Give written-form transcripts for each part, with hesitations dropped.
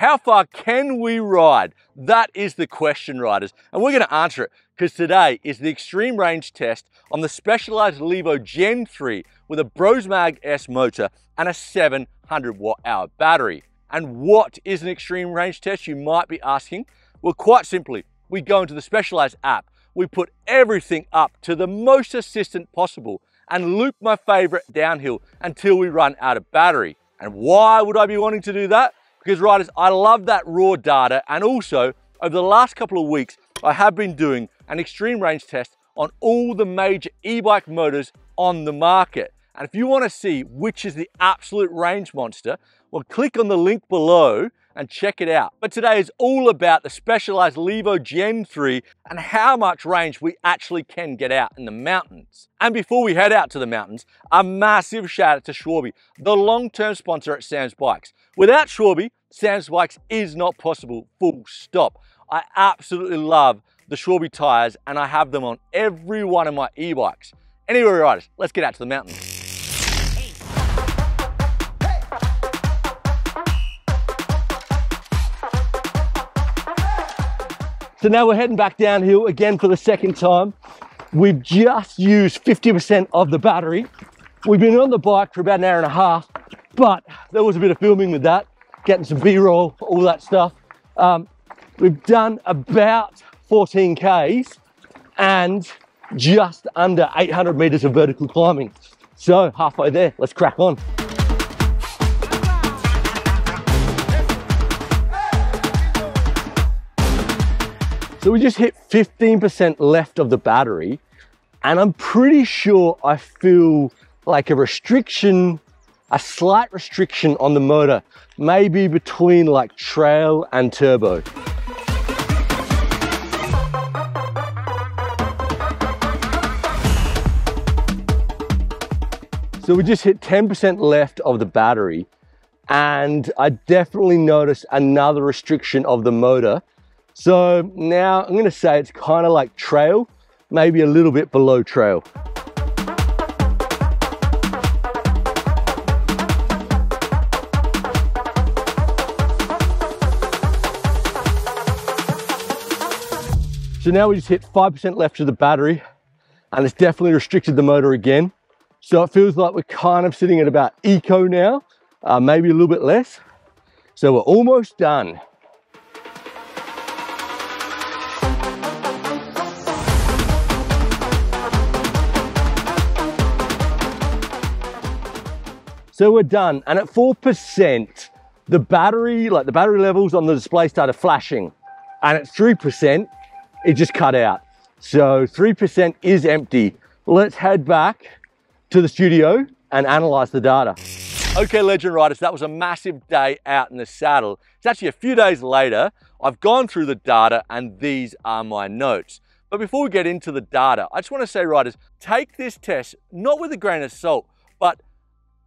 How far can we ride? That is the question, riders, and we're going to answer it because today is the extreme range test on the Specialized Levo Gen 3 with a Brose Mag S motor and a 700 watt-hour battery. And what is an extreme range test, you might be asking? Well, quite simply, we go into the Specialized app, we put everything up to the most assistant possible and loop my favorite downhill until we run out of battery. And why would I be wanting to do that? Because riders, I love that raw data, and also over the last couple of weeks, I have been doing an extreme range test on all the major e-bike motors on the market. And if you want to see which is the absolute range monster, well, click on the link below and check it out. But today is all about the Specialized Levo Gen 3 and how much range we actually can get out in the mountains. And before we head out to the mountains, a massive shout out to Schwarby, the long-term sponsor at Sam's Bikes. Without Schwarby, Sam's Bikes is not possible, full stop. I absolutely love the Schwarby tires and I have them on every one of my e-bikes. Anyway, riders, let's get out to the mountains. So now we're heading back downhill again for the second time. We've just used 50% of the battery. We've been on the bike for about an hour and a half, but there was a bit of filming with that, getting some B-roll, all that stuff. We've done about 14 Ks and just under 800 meters of vertical climbing. So halfway there, let's crack on. So we just hit 15% left of the battery, and I'm pretty sure I feel like a restriction, a slight restriction on the motor, maybe between like trail and turbo. So we just hit 10% left of the battery, and I definitely noticed another restriction of the motor. So now I'm going to say it's kind of like trail, maybe a little bit below trail. So now we just hit 5% left of the battery, and it's definitely restricted the motor again. So it feels like we're kind of sitting at about eco now, maybe a little bit less. So we're almost done. So we're done, and at 4%, the battery levels on the display started flashing, and at 3%, it just cut out. So 3% is empty. Let's head back to the studio and analyze the data. Okay, legend riders, that was a massive day out in the saddle. It's actually a few days later. I've gone through the data, and these are my notes. But before we get into the data, I just want to say, riders, take this test not with a grain of salt, but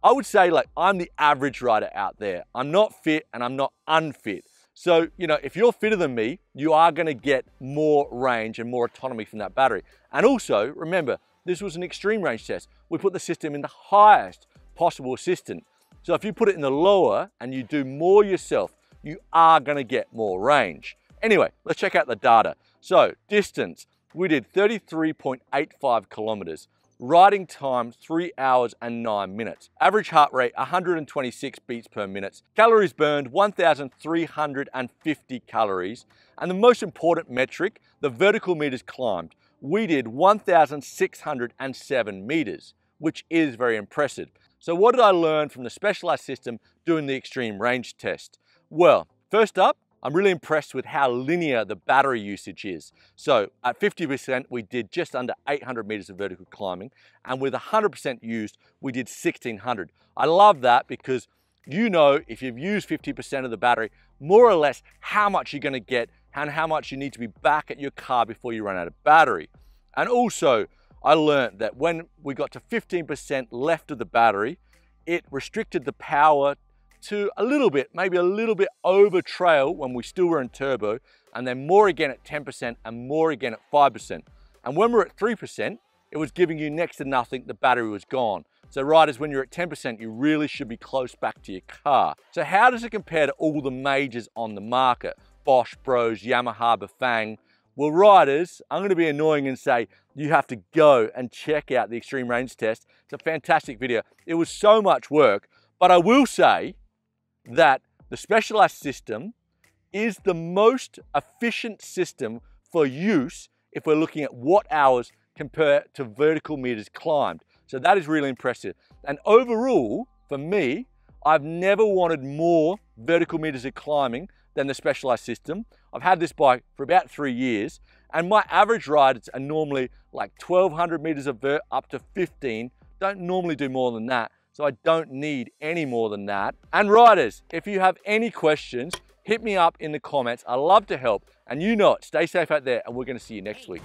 I would say, like, I'm the average rider out there. I'm not fit and I'm not unfit. So, you know, if you're fitter than me, you are going to get more range and more autonomy from that battery. And also, remember, this was an extreme range test. We put the system in the highest possible assistant. So if you put it in the lower and you do more yourself, you are going to get more range. Anyway, let's check out the data. So, distance, we did 33.85 kilometers. Riding time, 3 hours and 9 minutes. Average heart rate, 126 beats per minute. Calories burned, 1,350 calories. And the most important metric, the vertical meters climbed. We did 1,607 meters, which is very impressive. So what did I learn from the Specialized system doing the extreme range test? Well, first up, I'm really impressed with how linear the battery usage is. So at 50%, we did just under 800 meters of vertical climbing, and with 100% used, we did 1,600. I love that because you know if you've used 50% of the battery, more or less how much you're gonna get and how much you need to be back at your car before you run out of battery. And also, I learned that when we got to 15% left of the battery, it restricted the power to a little bit, maybe a little bit over trail when we still were in turbo, and then more again at 10% and more again at 5%. And when we're at 3%, it was giving you next to nothing, the battery was gone. So riders, when you're at 10%, you really should be close back to your car. So how does it compare to all the majors on the market? Bosch, Brose, Yamaha, Bafang. Well, riders, I'm going to be annoying and say you have to go and check out the Extreme Range Test. It's a fantastic video. It was so much work, but I will say that the Specialized system is the most efficient system for use if we're looking at watt hours compared to vertical meters climbed. So that is really impressive. And overall, for me, I've never wanted more vertical meters of climbing than the Specialized system. I've had this bike for about 3 years, and my average rides are normally like 1,200 meters of vert up to 15. Don't normally do more than that, so I don't need any more than that. And riders, if you have any questions, hit me up in the comments. I love to help, and you know it. Stay safe out there, and we're going to see you next week.